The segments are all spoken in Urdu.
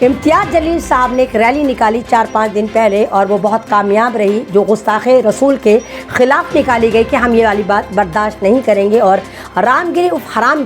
امتیاز جلیل صاحب نے ایک ریلی نکالی 4-5 دن پہلے اور وہ بہت کامیاب رہی، جو گستاخ رسول کے خلاف نکالی گئی کہ ہم یہ والی بات برداشت نہیں کریں گے اور حرام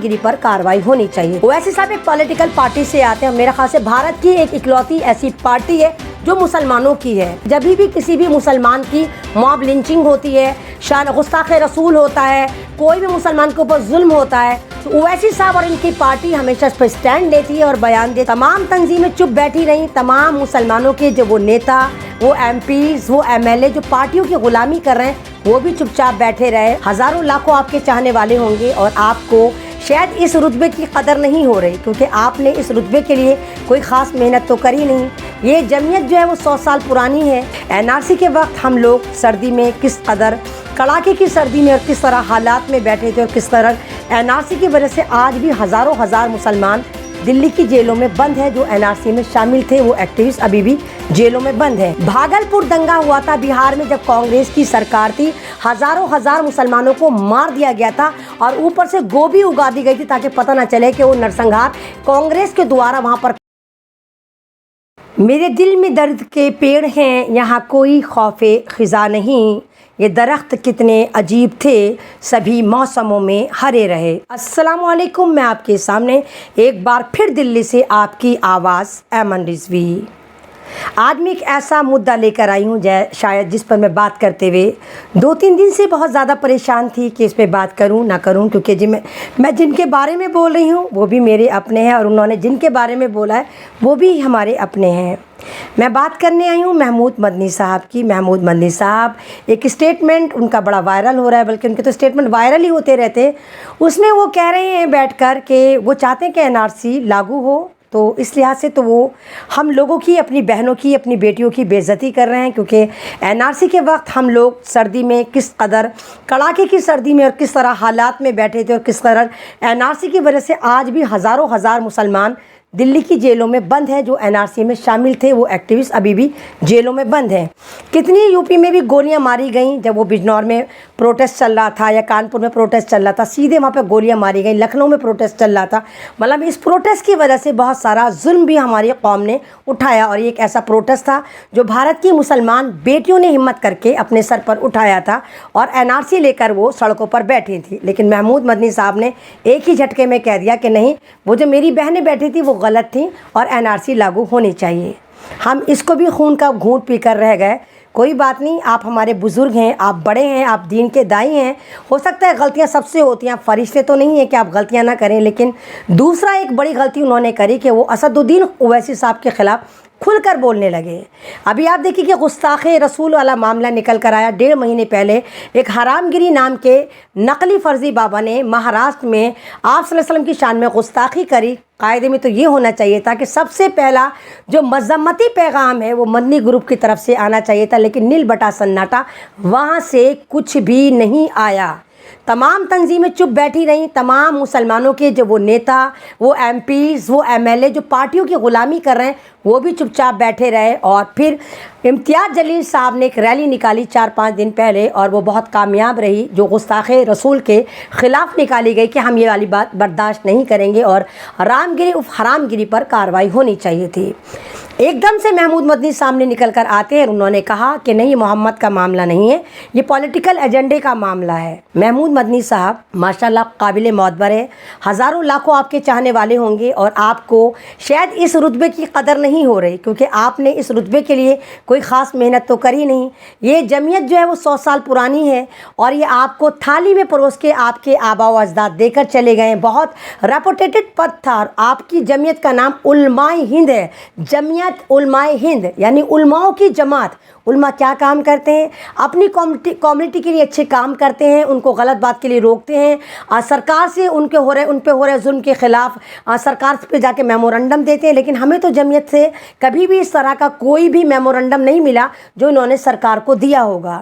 گیری پر کارروائی ہونی چاہیے۔ اویسی صاحب ایک پولیٹیکل پارٹی سے آتے ہیں، میرے خیال سے بھارت کی ایک اکلوتی ایسی پارٹی ہے جو مسلمانوں کی ہے۔ جب بھی کسی بھی مسلمان کی موب لنچنگ ہوتی ہے، شان گستاخ رسول ہوتا ہے، کوئی بھی مسلمان کے اوپر ظلم ہوتا ہے تو اویسی صاحب اور ان کی پارٹی ہمیشہ اس پر سٹینڈ لیتی ہے اور بیان دیتی ہے۔ تمام تنظیمیں چپ بیٹھی رہیں، تمام مسلمانوں کے جو وہ نیتا، وہ ایم پیز، وہ ایم ایل اے جو پارٹیوں کی غلامی کر رہے ہیں وہ بھی چپ چاپ بیٹھے رہے۔ ہزاروں لاکھوں آپ کے چاہنے والے ہوں گے اور آپ کو شاید اس رتبے کی قدر نہیں ہو رہی، کیونکہ آپ نے اس رتبے کے لیے کوئی خاص محنت تو کری نہیں۔ یہ جمعیت جو ہے وہ 100 سال پرانی ہے۔ این آر سی کے وقت ہم لوگ سردی میں کس قدر کڑاکے کی سردی میں اور کس طرح حالات میں بیٹھے تھے اور کس طرح این آر سی کی وجہ سے آج بھی ہزار مسلمان دلی کی جیلوں میں بند ہیں۔ جو این آر سی میں شامل تھے وہ ایکٹیوسٹ ابھی بھی جیلوں میں بند ہیں۔ بھاگلپور دنگا ہوا تھا بہار میں جب کانگریس کی سرکار تھی، ہزار مسلمانوں کو مار دیا گیا تھا اور اوپر سے گوبھی اگا دی گئی تھی تاکہ پتہ نہ چلے کہ وہ نرسنگھار کانگریس کے دوارا وہاں پر۔ میرے دل میں درد کے پیڑ ہیں، یہاں کوئی خوف خزاں نہیں، یہ درخت کتنے عجیب تھے، سبھی موسموں میں ہرے رہے۔ السلام علیکم، میں آپ کے سامنے ایک بار پھر دلی سے آپ کی آواز ایمن رضوی۔ آج میں ایک ایسا مدعا لے کر آئی ہوں شاید جس پر میں بات کرتے ہوئے 2-3 دن سے بہت زیادہ پریشان تھی کہ اس پہ بات کروں نہ کروں، کیونکہ میں جن کے بارے میں بول رہی ہوں وہ بھی میرے اپنے ہیں اور انہوں نے جن کے بارے میں بولا ہے وہ بھی ہمارے اپنے ہیں۔ میں بات کرنے آئی ہوں محمود مدنی صاحب کی۔ محمود مدنی صاحب ایک اسٹیٹمنٹ ان کا بڑا وائرل ہو رہا ہے، بلکہ ان کے تو اسٹیٹمنٹ وائرل ہی ہوتے رہتے ہیں۔ اس میں وہ کہہ رہے ہیں بیٹھ کر کہ وہ چاہتے ہیں کہ این آر سی لاگو ہو، تو اس لحاظ سے تو وہ ہم لوگوں کی، اپنی بہنوں کی، اپنی بیٹیوں کی بے عزتی کر رہے ہیں، کیونکہ این آر سی کے وقت ہم لوگ سردی میں کس قدر کڑاکے کی سردی میں اور کس طرح حالات میں بیٹھے تھے اور کس طرح این آر سی کی وجہ سے آج بھی ہزار مسلمان دلی کی جیلوں میں بند ہیں۔ جو این آر سی میں شامل تھے وہ ایکٹیوسٹ ابھی بھی جیلوں میں بند ہیں۔ کتنی یو پی میں بھی گولیاں ماری گئیں، جب وہ بجنور میں پروٹیسٹ چل رہا تھا یا کانپور میں پروٹیسٹ چل رہا تھا، سیدھے وہاں پہ گولیاں ماری گئیں۔ لکھنؤ میں پروٹیسٹ چل رہا تھا، مطلب اس پروٹیسٹ کی وجہ سے بہت سارا ظلم بھی ہماری قوم نے اٹھایا، اور یہ ایک ایسا پروٹیسٹ تھا جو بھارت کی مسلمان بیٹیوں نے ہمت کر کے اپنے سر پر اٹھایا تھا اور این آر سی لے کر وہ سڑکوں پر بیٹھی تھی۔ لیکن محمود مدنی صاحب نے ایک ہی جھٹکے میں کہہ دیا کہ نہیں، وہ جو میری بہنیں بیٹھی تھی وہ غلط تھیں اور این آر سی لاگو ہونی چاہیے۔ ہم اس کو بھی خون کا گھونٹ پی کر رہ گئے۔ کوئی بات نہیں، آپ ہمارے بزرگ ہیں، آپ بڑے ہیں، آپ دین کے دائی ہیں، ہو سکتا ہے غلطیاں سب سے ہوتی ہیں، آپ فرشتے تو نہیں ہیں کہ آپ غلطیاں نہ کریں۔ لیکن دوسرا ایک بڑی غلطی انہوں نے کری کہ وہ اسد الدین اویسی صاحب کے خلاف کھل کر بولنے لگے۔ ابھی آپ دیکھیے کہ گستاخ رسول والا معاملہ نکل کر آیا 1.5 مہینے پہلے۔ ایک حرام گیری نام کے نقلی فرضی بابا نے مہاراشٹر میں آپ صلی اللہ علیہ وسلم کی شان میں گستاخی کری۔ قاعدے میں تو یہ ہونا چاہیے تھا کہ سب سے پہلا جو مذمتی پیغام ہے وہ مدنی گروپ کی طرف سے آنا چاہیے تھا، لیکن نیل بٹا سناٹا، وہاں سے کچھ بھی نہیں آیا۔ تمام تنظیمیں چپ بیٹھی رہیں، تمام مسلمانوں کے جو وہ نیتا، وہ ایم پیز، وہ ایم ایل اے جو پارٹیوں کی غلامی کر رہے ہیں وہ بھی چپ چاپ بیٹھے رہے۔ اور پھر امتیاز جلیل صاحب نے ایک ریلی نکالی 4-5 دن پہلے اور وہ بہت کامیاب رہی، جو گستاخ رسول کے خلاف نکالی گئی کہ ہم یہ والی بات برداشت نہیں کریں گے اور حرام گیری پر کارروائی ہونی چاہیے تھی۔ ایک دم سے محمود مدنی سامنے نکل کر آتے ہیں اور انہوں نے کہا کہ نہیں، محمد کا معاملہ نہیں ہے، یہ پولیٹیکل ایجنڈے کا معاملہ ہے۔ محمود مدنی صاحب ماشاءاللہ قابل معتبر ہے، ہزاروں لاکھوں آپ کے چاہنے والے ہوں گے اور آپ کو شاید اس رتبے کی قدر نہیں ہو رہی، کیونکہ آپ نے اس رتبے کے لیے کوئی خاص محنت تو کری نہیں۔ یہ جمعیت جو ہے وہ 100 سال پرانی ہے اور یہ آپ کو تھالی میں پروس کے آپ کے آباء و اجداد دے کر چلے گئے۔ بہت ریپوٹیٹڈ پد تھا، آپ کی جمعیت کا نام علماء ہند ہے۔ جمعیت علماء ہند یعنی علماؤں کی جماعت۔ علماء کیا کام کرتے ہیں؟ اپنی کمیونٹی کے لیے اچھے کام کرتے ہیں، ان کو غلط بات کے لیے روکتے ہیں، سرکار سے ان پہ ہو رہے ظلم کے خلاف سرکار پہ جا کے میمورنڈم دیتے ہیں۔ لیکن ہمیں تو جمعیت سے کبھی بھی اس طرح کا کوئی بھی میمورنڈم نہیں ملا جو انہوں نے سرکار کو دیا ہوگا۔